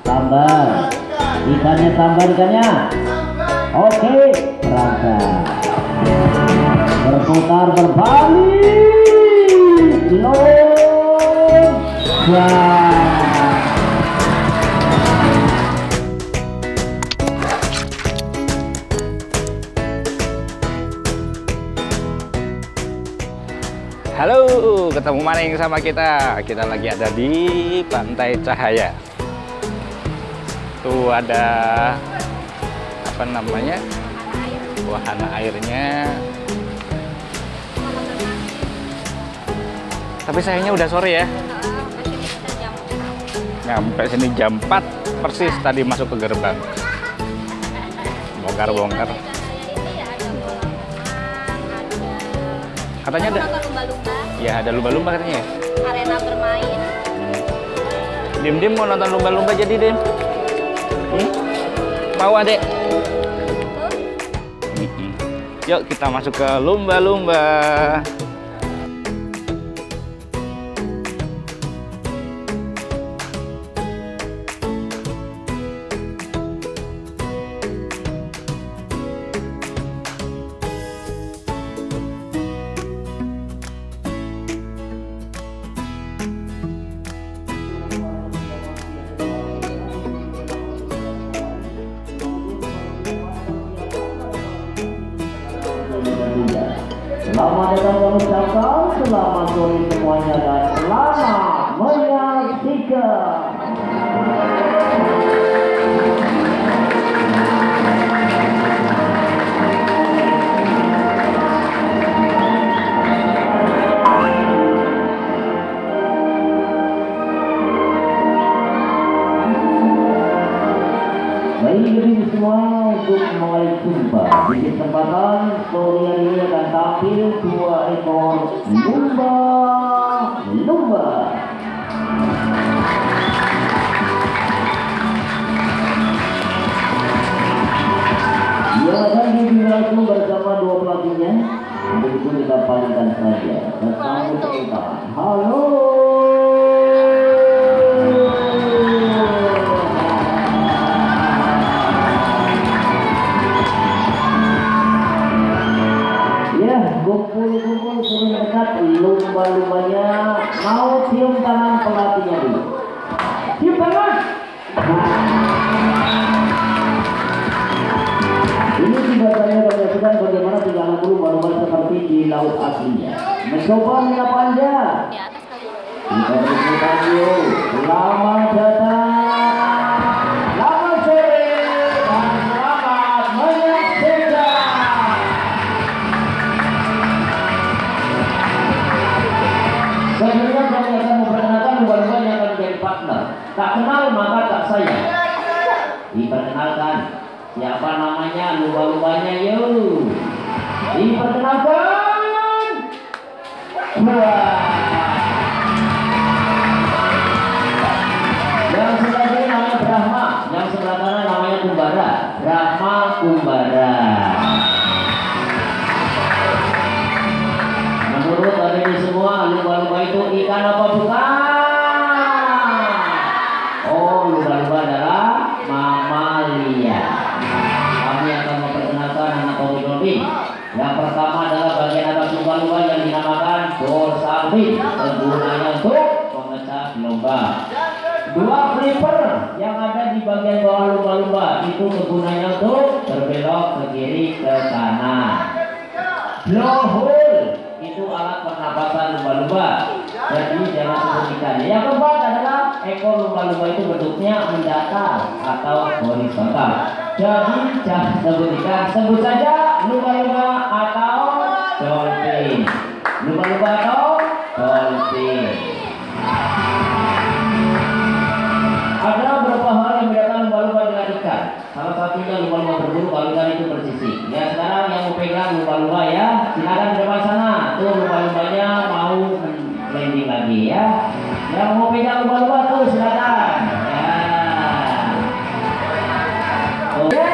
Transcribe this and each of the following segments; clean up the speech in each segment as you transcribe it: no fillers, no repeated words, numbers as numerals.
Sambar. Ikannya sambar ikannya. Oke, berangkat. Berputar berbalik. Lomba. Halo, ketemu maning sama kita. Kita lagi ada di Pantai Cahaya. Tuh ada apa namanya? Wahana airnya. Tapi sayangnya udah sore ya. Nyampe sini jam 4 persis tadi masuk ke gerbang. Bongkar-bongkar. Katanya ada lumba-lumba. Ya, ada lumba-lumba katanya. Arena bermain. Dim mau nonton lumba-lumba jadi Dim? Mau adek? Yuk kita masuk ke lumba-lumba. Selamat datang mengucapkan selamat sore semuanya dan selamat menyaksikan. Baik semua untuk mulai jumpa di kesempatan sore hari ini akan tampil 2 ekor lumba. Yang akan dilakukan bersama 2 pelatihnya. Untuk itu kita palingkan saja. Bersambut kita. Halo. Kumpul suruh dekat, lumba-lumbanya mau cium tangan pelatihnya dulu. Cium tangan. Ini juga saya menyaksikan bagaimana tinggalan lumba-lumba seperti di laut aslinya. Mencoba menyapa Anda. Kita berikan yuk. Selamat datang. Selamat sore dan selamat menyaksikan. Sebelumnya kami akan memperkenalkan lumba-lumba yang akan menjadi partner. Tak kenal maka tak sayang. Diperkenalkan siapa namanya lumba-lumbanya yuk. Diperkenalkan. Wah. Yang sebelah kiri namanya Brahma, yang sebelah kanan namanya Kumbara. Brahma Kumbara. Menurut ini semua, lumba-lumba itu ikan apa bukan? Oh, lumba-lumba adalah mamalia. Kami akan memperkenalkan anak kopi. Yang pertama adalah bagian atas lumba-lumba yang dinamakan dorsal fin. Gunanya untuk memecah lomba. 2 flipper yang ada di bagian bawah lumba-lumba itu kegunaannya untuk berbelok ke kiri ke kanan. Blowhole itu alat pernapasan lumba-lumba. Jadi jangan sebutkan. Yang keempat adalah ekor lumba-lumba itu bentuknya mendatar atau horizontal. Jadi jangan sebutkan. Sebut saja lumba-lumba atau dolphin. Lumba-lumba atau dolphin. Ada beberapa hal yang membedakan lumba-lumba dengan ikan. Salah satunya lumba-lumba berbulu kalau ikan itu bersisik. Ya sekarang yang mau pegang lumba-lumba ya, silakan di depan sana. Tuh lumba-lumbanya mau landing lagi ya. Yang mau pegang lumba-lumba tuh silakan. Ya. Oke.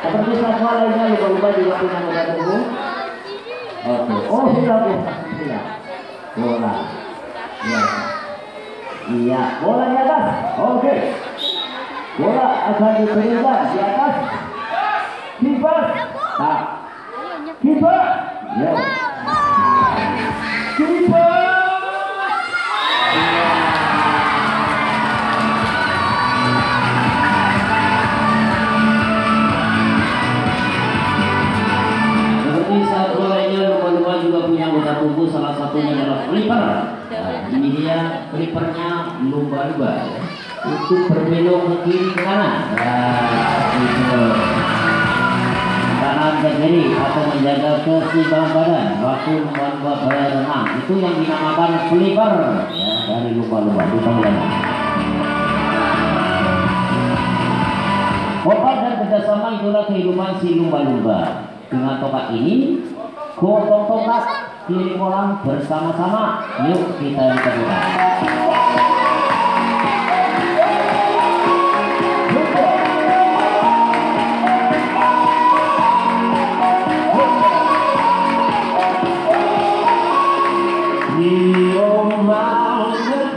Seperti satwa lainnya, lumba-lumba juga punya anggota tubuh. Oke. Oh, hilang. Bola. Ya. Iya, bola di atas. Oke. Bola akan diturunkan di atas. Kiper. Nah. Kiper. Ya. Kiper. Juga punya anggota tubuh, salah satunya adalah flipper. Nah, ini dia flippernya lumba-lumba untuk berbelok ke kiri ke kanan. Nah, itu kanan ke kiri atau menjaga keseimbangan badan waktu lumba-lumba berenang. Itu yang dinamakan flipper ya, dari lumba-lumba di tangan. Kompak dan kerjasama itulah kehidupan si lumba-lumba. Dengan tongkat ini gotong tongkat kiri kolam bersama-sama. Yuk kita lakukan.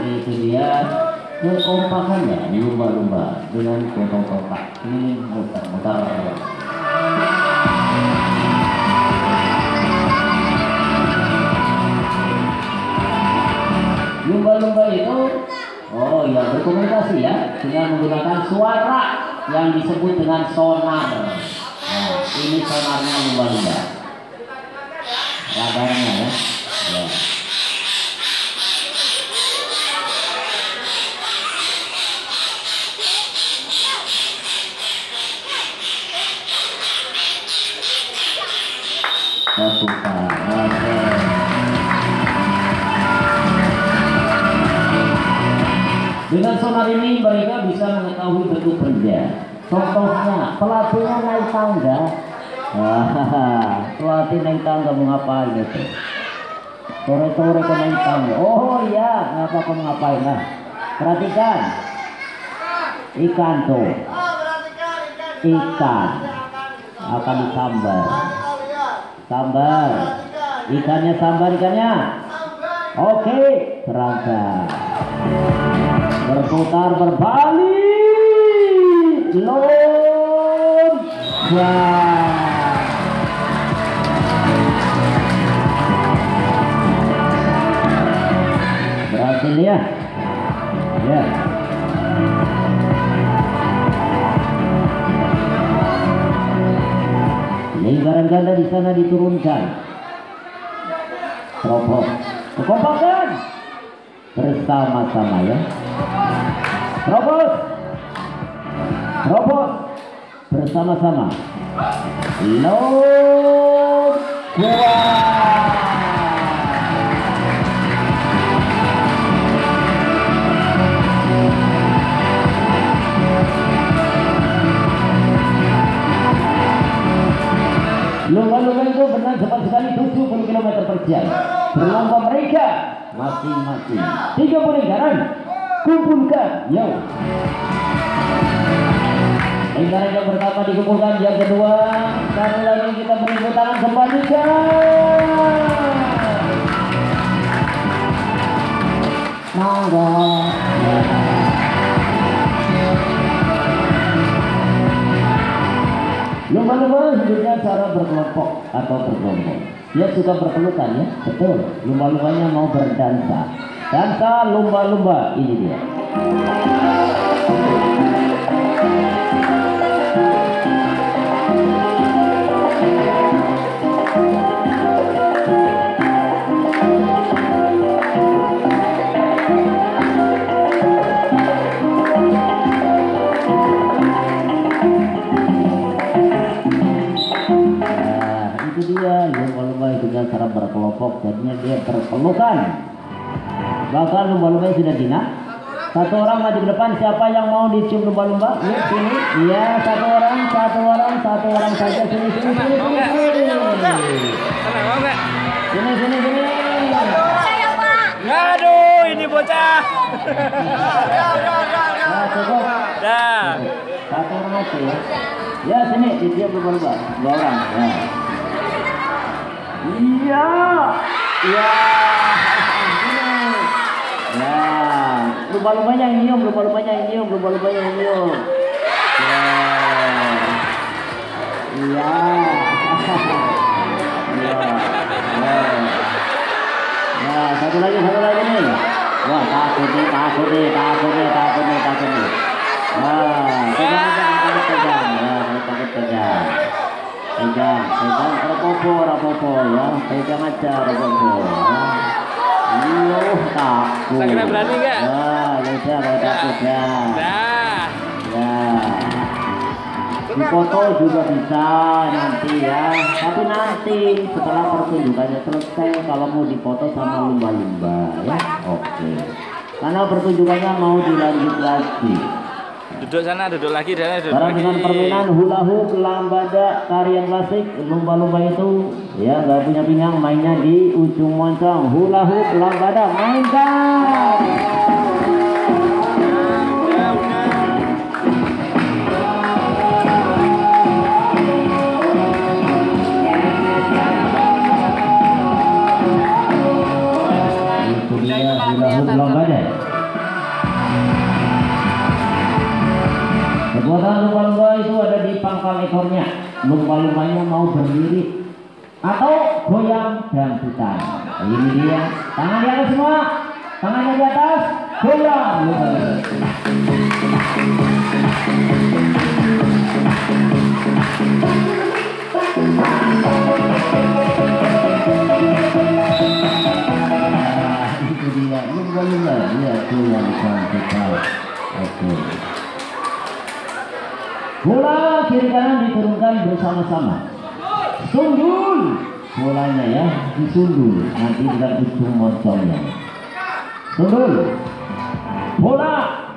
Itu dia kekompakannya lumba-lumba dengan gotong tongkat ini muter-muter. Lumba-lumba itu berkomunikasi ya dengan menggunakan suara yang disebut dengan sonar. Nah, ini sonarnya lumba-lumba. Radarnya ya. Dengan sonar ini mereka bisa mengetahui bentuk benda. Contohnya, pelatihnya naik tangga. Pelatih naik tangga mau ngapain itu? Sore-sore kau naik tangga. Oh iya, ngapa kau ngapain lah? Perhatikan, ikan tuh, ikan akan disambar. Sambar, ikannya sambar ikannya. Oke, berangkat. Berputar berbalik. Lompat. Berhasil ya. Ya. Lingkaran ganda di sana diturunkan. Teropong. Kekompakan bersama-sama ya. Robot. Robot bersama-sama. Lumba-lumba itu berenang cepat sekali 70 km per jam. Berlomba mereka masing-masing 30 lingkaran. Kumpulkan, yo. Lingkaran yang pertama dikumpulkan, yang kedua. Satu lagi kita beri tepuk tangan, kembalikan. Mangga. Lumba-lumba hidupnya cara berkelompok atau bergerombol. Dia suka berpelukan ya, betul. Lumba-lumbanya mau berdansa. Dansa lumba-lumba, ini dia. Lumba-lumba itu dengan cara berkelompok, jadinya dia berpelukan. Bahkan lumba-lumba sudah jinak. Satu orang maju ke depan, siapa yang mau dicium lumba-lumba? Yuk sini. Iya, satu orang saja. Sini. Sini. Saya Pak. Aduh, ini bocah. Nah, cukup. Dah. Satu orang aja ya. Ya sini, dia lumba-lumba. 2 orang. Ya. Iya. Iya. Ya, lumba-lumbanya yang nyium, lumba-lumbanya yang nyium, lumba-lumbanya yang nyium. Ya. Iya. Ya. Ya. Ya, satu lagi nih. Wah, takut nih. Wah, pegang. Ya, takut pegang. Pegang, rapopo ya. Pegang aja rapopo. Takut. Kira berani nggak? Ya, udah kalau takut ya. Nah. Ya. Di foto juga bisa nanti ya. Tapi nanti setelah pertunjukannya selesai kalau mau dipoto sama lumba-lumba ya. Oke. Karena pertunjukannya mau dilanjut lagi. Duduk sana, duduk lagi, duduk Barang lagi. dengan permainan hula hoop, lambada, tarian klasik, lumba-lumba itu ya nggak punya pinggang, mainnya di ujung moncong. Hula hoop, lambada, mainkan. Itu dia hula hoop, lambada. Kekuatan lumba-lumba itu ada di pangkal ekornya. Lumba-lumbanya mau berdiri atau goyang dan putar. Ini dia. Tangan di atas semua. Tangannya di atas. Goyang. Itu dia. Lumba-lumba. Dia goyang dan putar. Oke. Bola kiri kanan diturunkan bersama-sama. Sundul bolanya ya, disundul nanti dengan ujung moncongnya. Sundul bola.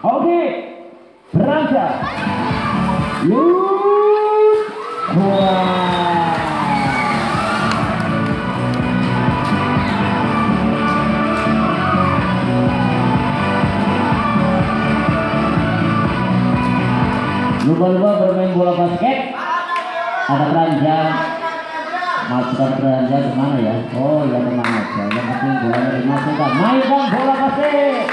Oke, berangkat. Wah. Lumba-lumba bermain bola basket. Ada keranjang. Masukkan keranjang kemana ya? Oh ya tenang aja. Yang penting bolanya dimasukkan. Mainkan bola basket.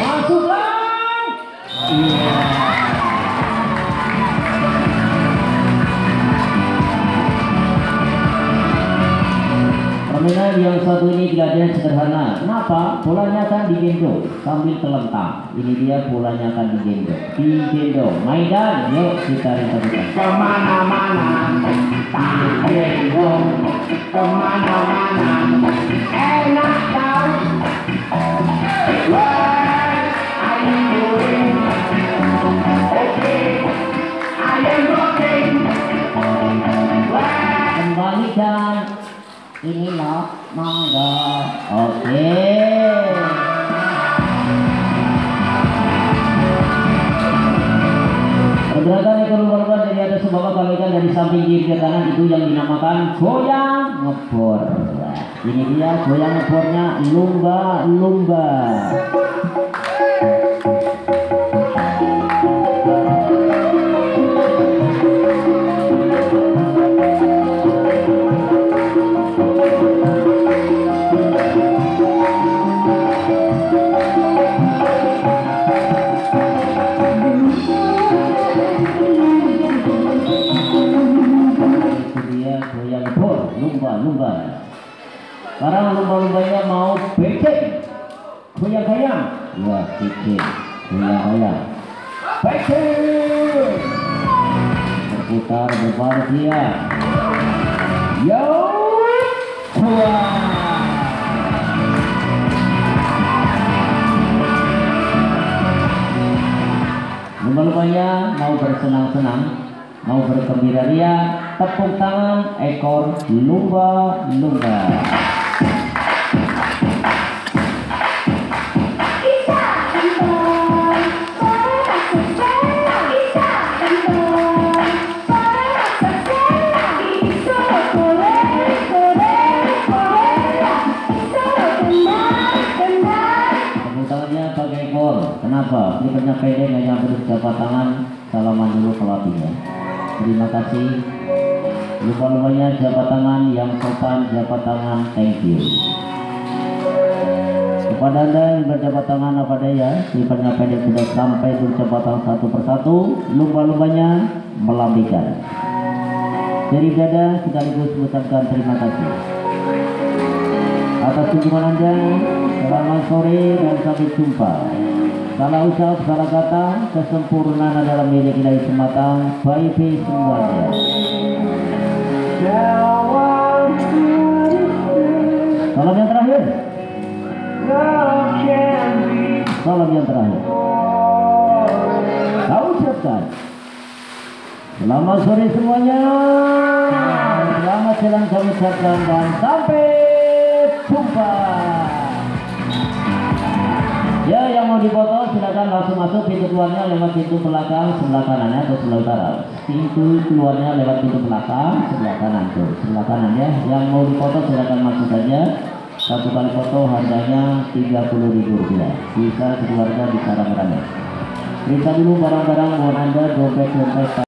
Masukkan. Iya. Permainan yang satu ini kelihatannya sederhana. Kenapa? Bolanya akan digendong sambil telentang. Ini dia bolanya akan digendong. Mainkan, yuk kita rindukan. Kemana-mana, tak gendong. Kemana-mana, enak tahu. Where are you going? Okay, I am walking. Kembalikan. Ini loh, mangga. Oke. Pergerakan ekor lumba-lumba dari atas ke bawah kalikan dari samping kiri ke kanan itu yang dinamakan goyang ngebor. Ini dia goyang ngebornya lumba-lumba. Lumba-lumba. Sekarang lumba-lumbanya mau becek. Goyang-goyang. Ya, becek. Goyang-goyang. Becek. Berputar berbalik dia. Yo. Wah. Lumba-lumbanya mau bersenang-senang, mau bergembira ria. Tepuk tangan ekor lumba-lumba. Tepuk tangannya pakai ekor. Kenapa? Klippernya pendek, hanya berjabat tangan. Salaman dulu ke wapinya. Terima kasih. Lupa-lupanya jabat tangan yang sopan, jabat tangan. Thank you. Kepada Anda yang berjabat tangan apa daya, klippernya pendek sudah sampai berjabat tangan satu persatu. Lupa-lupanya melambaikan. Dari dada sekaligus mengucapkan terima kasih atas kunjungan Anda. Selamat sore dan sampai jumpa. Salah ucap, salah kata, kesempurnaan adalah milik Ilahi semata. Bye-bye semuanya. Salam yang terakhir. Salam yang terakhir. Kau ucapkan. Selamat sore semuanya. Selamat jalan kami ucapkan dan sampai jumpa. Ya, yang mau dipoto silakan langsung masuk. Pintu keluarnya lewat pintu belakang sebelah kanannya atau sebelah utara. Pintu keluarnya lewat pintu belakang sebelah kanan tuh, sebelah kanan ya. Yang mau dipoto silakan masuk saja. Satu kali foto harganya Rp30.000. Bisa keluarga bisa rame-rame. Periksa dulu barang-barang mohon Anda, dompet.